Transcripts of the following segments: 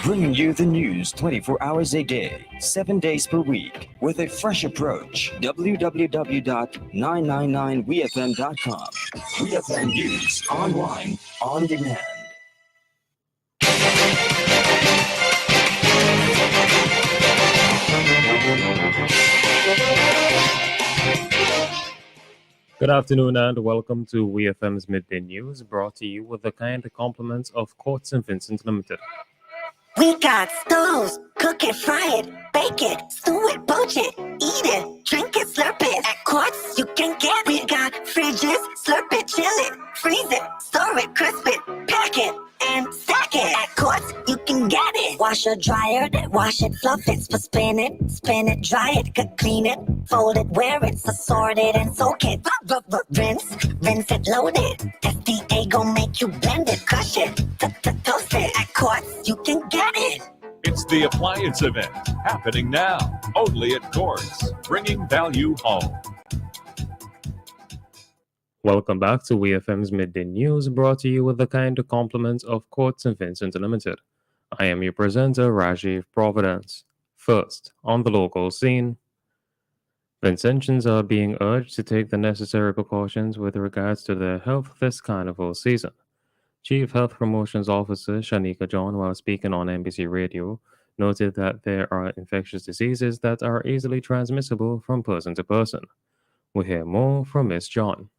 bringing you the news 24 hours a day, 7 days per week, with a fresh approach. www.999wefm.com. WeFM News, online, on demand. Good afternoon and welcome to WEFM's Midday News, brought to you with the kind compliments of Court St. Vincent Limited. We got stoves, cook it, fry it, bake it, stew it, poach it, eat it, drink it, slurp it. At Quartz, you can get it. We got fridges, slurp it, chill it, freeze it, store it, crisp it, pack it, and stack it. At Quartz, you can get it. Wash or dryer it, wash it, fluff it, spin it, dry it, clean it, fold it, wear it, sort it, and soak it. Rinse it, load it. SDA gon' make you blend it, crush it, toast it. At Quartz, you can get it. It's the appliance event happening now, only at Quartz, bringing value home. Welcome back to WEFM's Midday News, brought to you with the kind compliments of Court St. Vincent Limited. I am your presenter, Rajiv Providence. First, on the local scene, Vincentians are being urged to take the necessary precautions with regards to their health this carnival season. Chief Health Promotions Officer Shanika John, while speaking on NBC Radio, noted that there are infectious diseases that are easily transmissible from person to person. We'll hear more from Ms. John.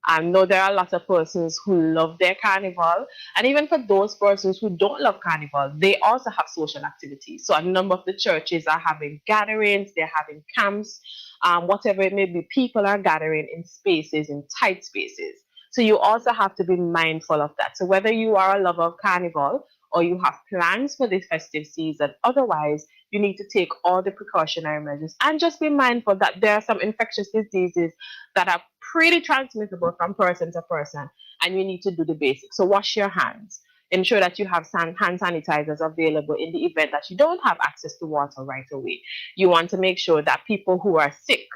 I know there are a lot of persons who love their carnival, and even for those persons who don't love carnival, they also have social activities. So a number of the churches are having gatherings, they're having camps, whatever it may be, people are gathering in spaces, in tight spaces. So you also have to be mindful of that. So whether you are a lover of carnival or you have plans for this festive season, otherwise you need to take all the precautionary measures and just be mindful that there are some infectious diseases that are pretty transmissible from person to person, and you need to do the basics. So wash your hands. Ensure that you have hand sanitizers available in the event that you don't have access to water right away. You want to make sure that people who are sick,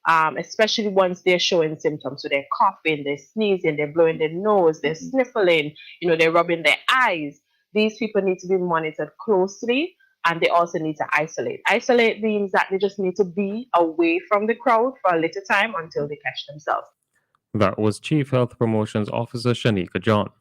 especially once they're showing symptoms, so they're coughing, they're sneezing, they're blowing their nose, they're sniffling, they're rubbing their eyes. These people need to be monitored closely, and they also need to isolate. Isolate means that they just need to be away from the crowd for a little time until they catch themselves. That was Chief Health Promotions Officer Shanika John.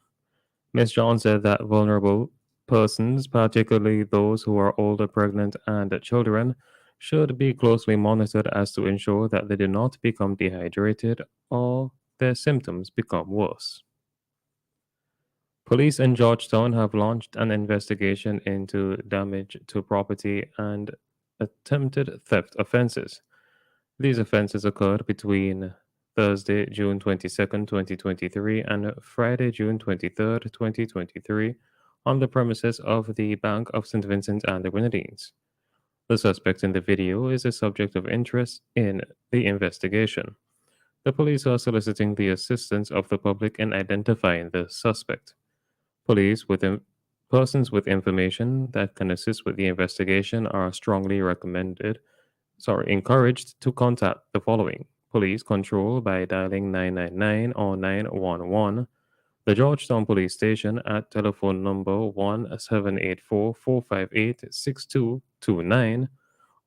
Ms. John said that vulnerable persons, particularly those who are older, pregnant, and children, should be closely monitored as to ensure that they do not become dehydrated or their symptoms become worse. Police in Georgetown have launched an investigation into damage to property and attempted theft offenses. These offenses occurred between Thursday, June 22nd, 2023 and Friday, June 23rd, 2023 on the premises of the Bank of St. Vincent and the Grenadines. The suspect in the video is a subject of interest in the investigation. The police are soliciting the assistance of the public in identifying the suspect. Persons with information that can assist with the investigation are strongly encouraged to contact the following: Police Control by dialing 999 or 911, the Georgetown Police Station at telephone number 1-784-458-6229,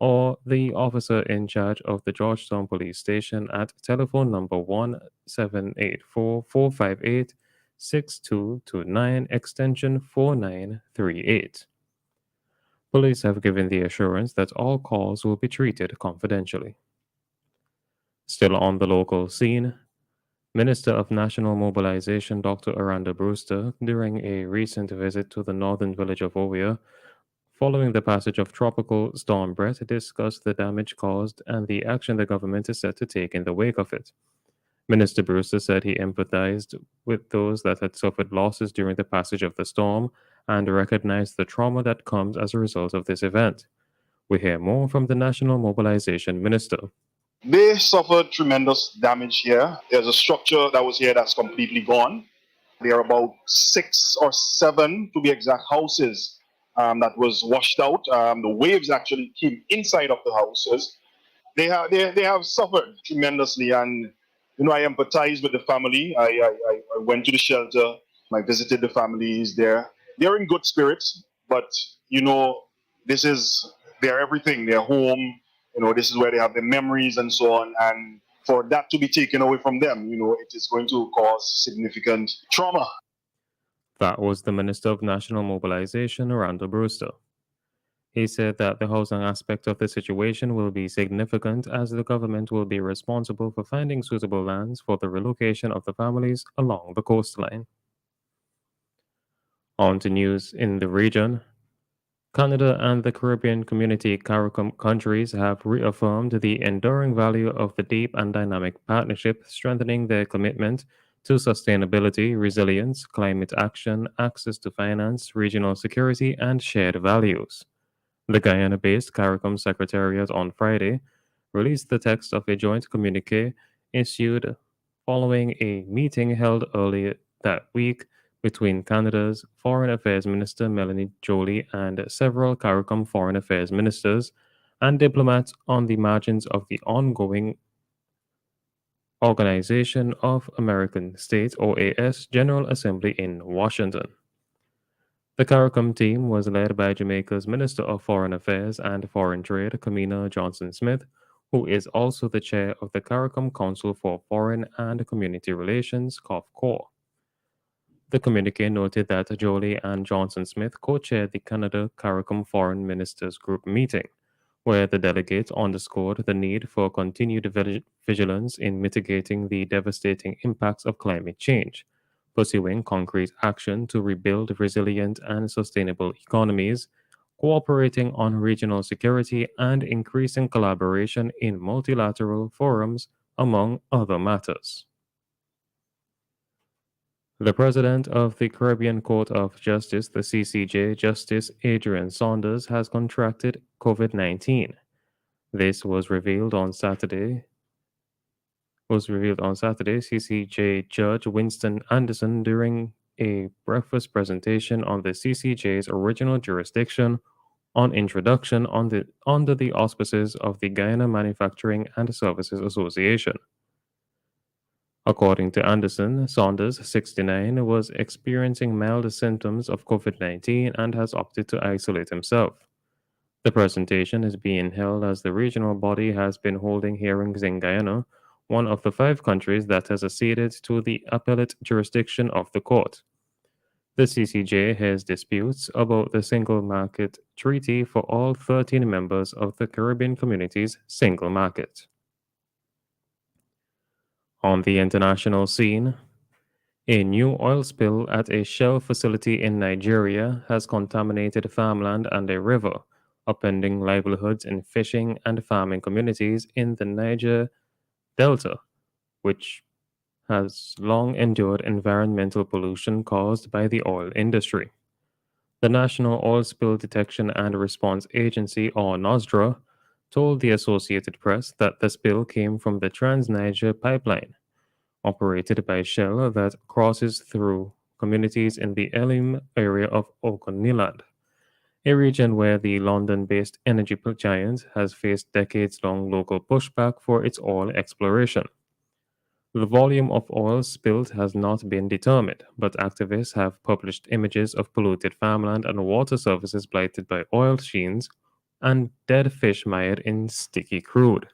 or the officer in charge of the Georgetown Police Station at telephone number 1-784-458-6229, extension 4938. Police have given the assurance that all calls will be treated confidentially. Still on the local scene, Minister of National Mobilization Dr. Aranda Brewster, during a recent visit to the northern village of Ovia, following the passage of Tropical Storm Brett, discussed the damage caused and the action the government is set to take in the wake of it. Minister Brewster said he empathized with those that had suffered losses during the passage of the storm and recognized the trauma that comes as a result of this event. We hear more from the National Mobilization Minister. They suffered tremendous damage here. There's a structure that was here that's completely gone. There are about 6 or 7, to be exact, houses that was washed out. The waves actually came inside of the houses. They have suffered tremendously, and I empathize with the family. I went to the shelter. I visited the families there. They're in good spirits. But this is their everything, their home. This is where they have their memories and so on. And for that to be taken away from them, it is going to cause significant trauma. That was the Minister of National Mobilization, Randall Brewster. He said that the housing aspect of the situation will be significant as the government will be responsible for finding suitable lands for the relocation of the families along the coastline. On to news in the region. Canada and the Caribbean Community CARICOM countries have reaffirmed the enduring value of the deep and dynamic partnership, strengthening their commitment to sustainability, resilience, climate action, access to finance, regional security, and shared values. The Guyana-based CARICOM Secretariat on Friday released the text of a joint communique issued following a meeting held earlier that week between Canada's Foreign Affairs Minister Melanie Joly and several CARICOM Foreign Affairs ministers and diplomats on the margins of the ongoing Organization of American States OAS General Assembly in Washington. The CARICOM team was led by Jamaica's Minister of Foreign Affairs and Foreign Trade, Kamina Johnson-Smith, who is also the chair of the CARICOM Council for Foreign and Community Relations, COFCOR. The communique noted that Joly and Johnson-Smith co-chaired the Canada CARICOM Foreign Ministers Group meeting, where the delegates underscored the need for continued vigilance in mitigating the devastating impacts of climate change, pursuing concrete action to rebuild resilient and sustainable economies, cooperating on regional security, and increasing collaboration in multilateral forums, among other matters. The President of the Caribbean Court of Justice, the CCJ, Justice Adrian Saunders, has contracted COVID-19. This was revealed on Saturday. CCJ Judge Winston Anderson during a breakfast presentation on the CCJ's original jurisdiction on introduction under the auspices of the Guyana Manufacturing and Services Association. According to Anderson, Saunders, 69, was experiencing mild symptoms of COVID-19 and has opted to isolate himself. The presentation is being held as the regional body has been holding hearings in Guyana, one of the 5 countries that has acceded to the appellate jurisdiction of the court. The CCJ has disputes about the Single Market Treaty for all 13 members of the Caribbean Community's Single Market. On the international scene, a new oil spill at a Shell facility in Nigeria has contaminated farmland and a river, upending livelihoods in fishing and farming communities in the Niger Delta, which has long endured environmental pollution caused by the oil industry. The National Oil Spill Detection and Response Agency, or NOSDRA, told the Associated Press that the spill came from the Trans-Niger pipeline, operated by Shell, that crosses through communities in the Elim area of Ogoniland, a region where the London-based energy giant has faced decades-long local pushback for its oil exploration. The volume of oil spilled has not been determined, but activists have published images of polluted farmland and water surfaces blighted by oil sheens and dead fish mired in sticky crude.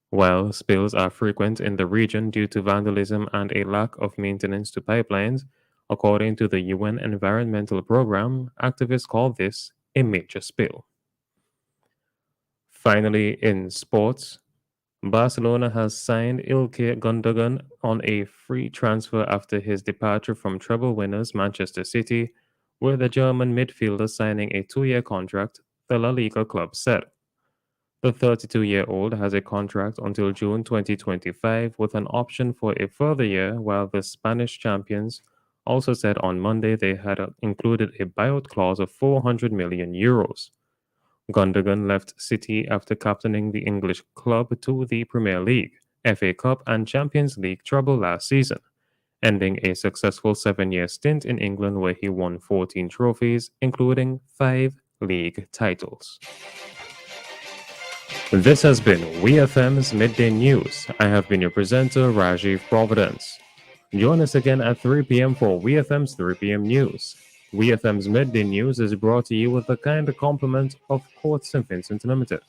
While spills are frequent in the region due to vandalism and a lack of maintenance to pipelines, according to the UN Environmental Programme, activists call this a major spill. Finally, in sports, Barcelona has signed Ilkay Gundogan on a free transfer after his departure from treble winners Manchester City, with the German midfielder signing a 2-year contract, the La Liga club said. The 32-year-old has a contract until June 2025 with an option for a further year, while the Spanish champions also said on Monday they had included a buyout clause of €400 million. Gundogan left City after captaining the English club to the Premier League, FA Cup and Champions League treble last season, ending a successful 7-year stint in England where he won 14 trophies, including 5 league titles. This has been WEFM's Midday News. I have been your presenter, Rajiv Providence. Join us again at 3 p.m. for WEFM's 3 p.m. News. WEFM's Midday News is brought to you with the kind compliment of Court St. Vincent Limited.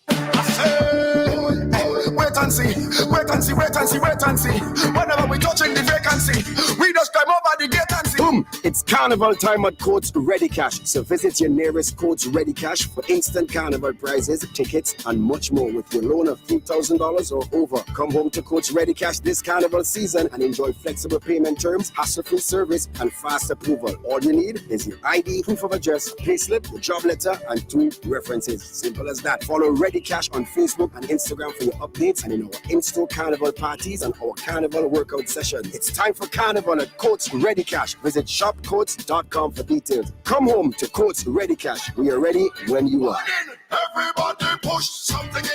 Wait and see, wait and see, wait and see, wait and see. Whenever we touching the vacancy, we just climb over the gate and see. Boom! It's carnival time at Courts Ready Cash. So visit your nearest Courts Ready Cash for instant carnival prizes, tickets, and much more with your loan of $3,000 or over. Come home to Courts Ready Cash this carnival season and enjoy flexible payment terms, hassle-free service, and fast approval. All you need is your ID, proof of address, payslip, your job letter, and 2 references. Simple as that. Follow Ready Cash on Facebook and Instagram for your updates and in our in-store carnival parties and our carnival workout session. It's time for carnival at Courts Ready Cash. Visit shopcourts.com for details. Come home to Courts Ready Cash. We are ready when you are. Everybody push something in.